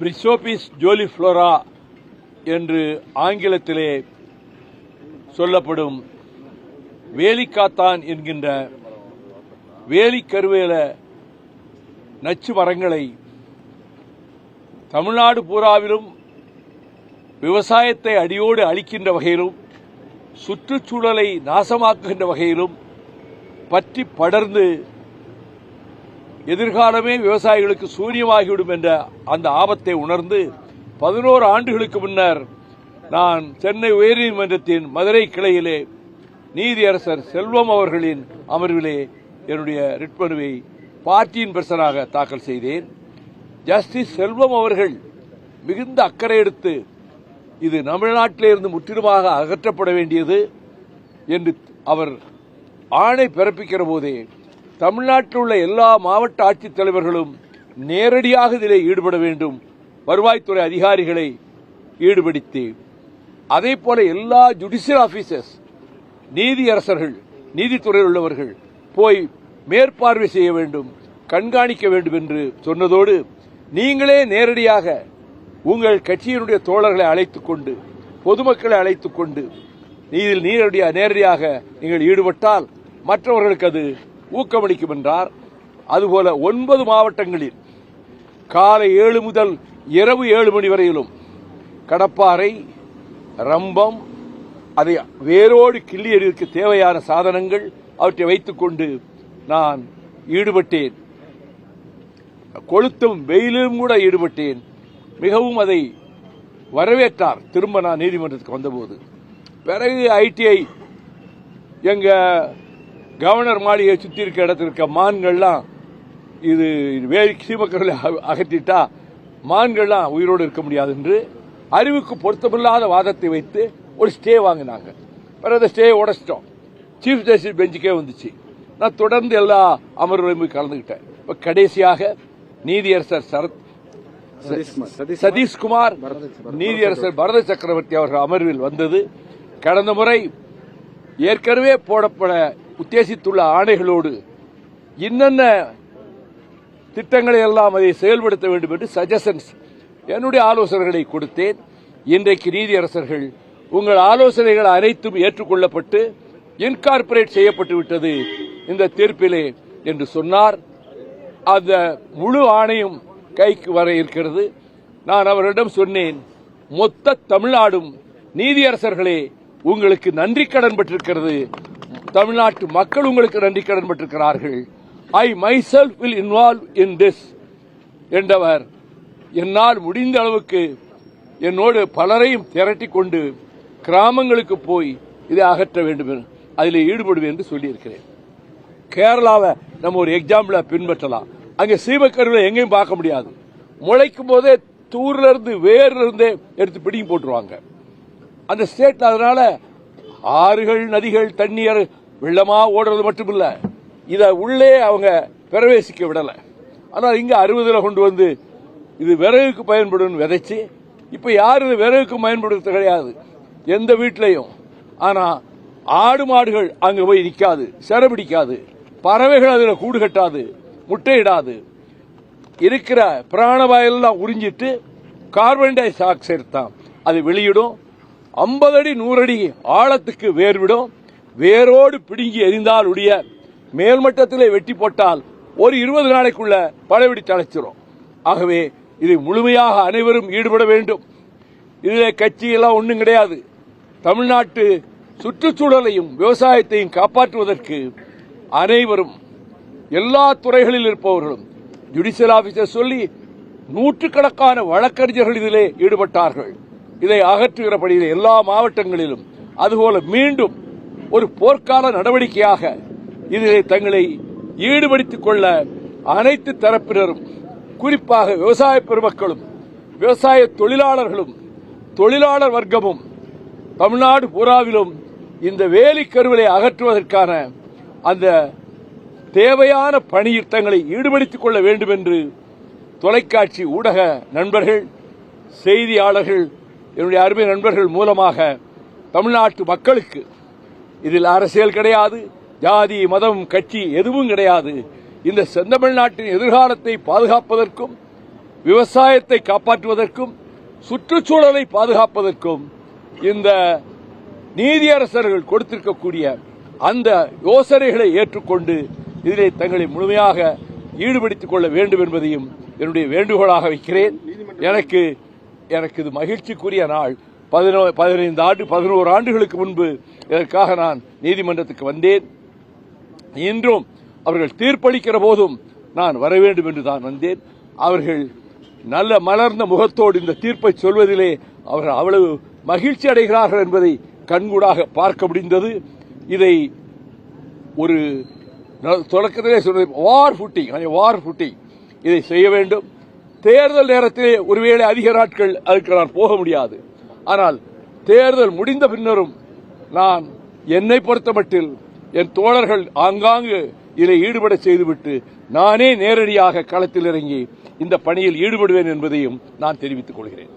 பிரிசோபிஸ் ஜோலிஃப்ளோரா என்று ஆங்கிலத்திலே சொல்லப்படும் வேலிக்காத்தான் என்கின்ற வேலிக்கருவேல நச்சு மரங்களை தமிழ்நாடு பூராவிலும் விவசாயத்தை அடியோடு அழிக்கின்ற வகையிலும் சுற்றுச்சூழலை நாசமாக்குகின்ற வகையிலும் பற்றி படர்ந்து எதிர்காலமே விவசாயிகளுக்கு சூரியமாகிவிடும் என்ற அந்த ஆபத்தை உணர்ந்து 11 ஆண்டுகளுக்கு முன்னர் நான் சென்னை உயர்நீதிமன்றத்தின் மதுரை கிளையிலே நீதியரசர் செல்வம் அவர்களின் அமர்விலே என்னுடைய ரிட் மனுவை பார்ட்டியின் பர்சனாக தாக்கல் செய்தேன். ஜஸ்டிஸ் செல்வம் அவர்கள் மிகுந்த அக்கறை எடுத்து இது தமிழ்நாட்டிலிருந்து முற்றிலுமாக அகற்றப்பட வேண்டியது என்று அவர் ஆணை பிறப்பிக்கிற போதே தமிழ்நாட்டில் உள்ள எல்லா மாவட்ட ஆட்சித்தலைவர்களும் நேரடியாக இதிலே ஈடுபட வேண்டும், வருவாய்த்துறை அதிகாரிகளை ஈடுபடுத்தி அதே போல எல்லா ஜுடிஷியல் ஆபீசர்ஸ் நீதியரசர்கள் நீதித்துறையில் உள்ளவர்கள் போய் மேற்பார்வை செய்ய வேண்டும், கண்காணிக்க வேண்டும் என்று சொன்னதோடு நீங்களே நேரடியாக உங்கள் கட்சியினுடைய தோழர்களை அழைத்துக் கொண்டு பொதுமக்களை அழைத்துக் கொண்டு இதில் நேரடியாக நீங்கள் ஈடுபட்டால் மற்றவர்களுக்கு அது ஊக்கமளிக்கும் என்றார். அதுபோல 9 மாவட்டங்களில் காலை 7 முதல் இரவு 7 மணி வரையிலும் கடப்பாறை, ரம்பம், அதை வேரோடு கிள்ளி எறிவதற்கு தேவையான சாதனங்கள் அவற்றை வைத்துக் கொண்டு நான் ஈடுபட்டேன். கொளுத்தும் வெயிலும் கூட ஈடுபட்டேன். மிகவும் அதை வரவேற்றார். திரும்ப நான் நீதிமன்றத்துக்கு வந்தபோது பிறகு ஐடிஐ எங்க கவர்னர் மாளிகையை சுற்றி இருக்க இடத்துல இருக்க மான்கள்லாம் இது சீமக்கர்களை அகற்றிட்டா மான்கள்லாம் உயிரோடு இருக்க முடியாது என்று அறிவுக்கு பொருத்தமில்லாத வாதத்தை வைத்து ஒரு ஸ்டே வாங்கினாங்க. பிறகு அந்த ஸ்டே உடைச்சிட்டோம். சீஃப் ஜஸ்டிஸ் பெஞ்சுக்கே வந்துச்சு. நான் தொடர்ந்து எல்லா அமர்வுகளையும் கலந்துகிட்டேன். இப்ப கடைசியாக நீதியரசர் சதீஷ்குமார், நீதியரசர் பரத சக்கரவர்த்தி அவர்கள் அமர்வில் வந்தது. கடந்த முறை ஏற்கனவே போடப்பட உத்தேசித்துள்ள ஆணைகளோடு இன்னென்ன திட்டங்களை எல்லாம் அதை செயல்படுத்த வேண்டும் என்று சஜஷன்ஸ் என்னுடைய ஆலோசனைகளை கொடுத்தேன். இன்றைக்கு நீதியரசர்கள் உங்கள் ஆலோசனைகள் அனைத்தும் ஏற்றுக்கொள்ளப்பட்டு இன்கார்பரேட் செய்யப்பட்டு விட்டது இந்த தீர்ப்பிலே என்று சொன்னார். அந்த முழு ஆணையும் கைக்கு வர இருக்கிறது. நான் அவரிடம் சொன்னேன், மொத்த தமிழ்நாடும் நீதியரசர்களே உங்களுக்கு நன்றி கடன் பட்டிருக்கிறது, தமிழ்நாட்டு மக்கள் உங்களுக்கு நன்றி கடன் பட்டிருக்கிறார்கள். I myself will involve in this என்றவர் என்னால் முடிந்த அளவுக்கு என்னோடு பலரையும் திரட்டிக் கொண்டு கிராமங்களுக்கு போய் இதை அகற்ற வேண்டும், அதில் ஈடுபடுவேன் என்று சொல்லியிருக்கிறேன். கேரளாவை நம்ம ஒரு எக்ஸாம்பிளா பின்பற்றலாம். அங்கே சீமக்கருவில் எங்கேயும் பார்க்க முடியாது. முளைக்கும் போதே தூர்ல இருந்து வேர்ல இருந்தே எடுத்து பிடிங்கி போட்டுருவாங்க அந்த ஸ்டேட்ல. அதனால ஆறுகள், நதிகள், தண்ணீர் வெள்ளமா ஓடுறது மட்டுமில்ல, இதை உள்ளே அவங்க பிரவேசிக்க விடல. ஆனால் இங்க 60ல கொண்டு வந்து இது விறகுக்கு பயன்படும் விதைச்சு, இப்ப யாரு விறகுக்கு பயன்படுத்த கிடையாது எந்த வீட்டிலையும். ஆனா ஆடு மாடுகள் அங்க போய் நிற்காது, சிறபிடிக்காது, பறவைகள் அதுல கூடு கட்டாது, முட்டையிடாது. இருக்கிற பிராணவாயெல்லாம் உறிஞ்சிட்டு கார்பன் டை ஆக்சைடு தான் அது வெளியிடும். 50 அடி 100 அடி ஆழத்துக்கு வேர்விடும். வேரோடு பிடுங்கி எரிந்தால் உடைய மேல்மட்டத்திலே வெட்டி போட்டால் ஒரு 20 நாளைக்குள்ள பழையபடி தழைச்சிரும். ஆகவே இதை முழுமையாக அனைவரும் ஈடுபட வேண்டும். இதிலே கட்சியெல்லாம் ஒன்றும் கிடையாது. தமிழ்நாட்டு சுற்றுச்சூழலையும் விவசாயத்தையும் காப்பாற்றுவதற்கு அனைவரும் எல்லா துறைகளில் இருப்பவர்களும் ஜுடிஷியல் ஆபீசர் சொல்லி நூற்றுக்கணக்கான வழக்கறிஞர்கள் இதிலே ஈடுபட்டார்கள். இதை அகற்றுகிற பணியில் எல்லா மாவட்டங்களிலும். அதுபோல மீண்டும் ஒரு போர்க்கால நடவடிக்கையாக இதிலே தங்களை ஈடுபடுத்திக் கொள்ள அனைத்து தரப்பினரும், குறிப்பாக விவசாய பெருமக்களும் விவசாய தொழிலாளர்களும் தொழிலாளர் வர்க்கமும் தமிழ்நாடு பூராவிலும் இந்த வேலிக்கருவிலை அகற்றுவதற்கான அந்த தேவையான பணியில் தங்களை ஈடுபடுத்திக் கொள்ள வேண்டும் என்று தொலைக்காட்சி ஊடக நண்பர்கள், செய்தியாளர்கள், என்னுடைய அருமை நண்பர்கள் மூலமாக தமிழ்நாட்டு மக்களுக்கு, இதில் அரசியல் கிடையாது, ஜாதி மதம் கட்சி எதுவும் கிடையாது, இந்த செந்தமிழ்நாட்டின் எதிர்காலத்தை பாதுகாப்பதற்கும் விவசாயத்தை காப்பாற்றுவதற்கும் சுற்றுச்சூழலை பாதுகாப்பதற்கும் இந்த நீதியரசர்கள் கொடுத்திருக்கக்கூடிய அந்த யோசனைகளை ஏற்றுக்கொண்டு இதிலே தங்களை முழுமையாக ஈடுபடுத்திக் கொள்ள வேண்டும் என்பதையும் என்னுடைய வேண்டுகோளாக வைக்கிறேன். எனக்கு இது மகிழ்ச்சிக்குரிய நாள். 11 ஆண்டுகளுக்கு முன்பு இதற்காக நான் நீதிமன்றத்துக்கு வந்தேன். இன்றும் அவர்கள் தீர்ப்பளிக்கிற போதும் நான் வர வேண்டும் என்று தான் வந்தேன். அவர்கள் நல்ல மலர்ந்த முகத்தோடு இந்த தீர்ப்பை சொல்வதிலே அவர்கள் அவ்வளவு மகிழ்ச்சி அடைகிறார்கள் என்பதை கண்கூடாக பார்க்க முடிந்தது. இதை ஒரு தொடக்கத்திலே சொன்னது வார் ஃபுட்டிங் இதை செய்ய வேண்டும். தேர்தல் நேரத்திலே ஒருவேளை அதிக நாட்கள் அதுக்கு நான் போக முடியாது. ஆனால் தேர்தல் முடிந்த பின்னரும் நான் என்னை பொறுத்தமட்டில் என் தோழர்கள் ஆங்காங்கு இதில் ஈடுபட செய்துவிட்டு நானே நேரடியாக களத்தில் இறங்கி இந்த பணியில் ஈடுபடுவேன் என்பதையும் நான் தெரிவித்துக் கொள்கிறேன்.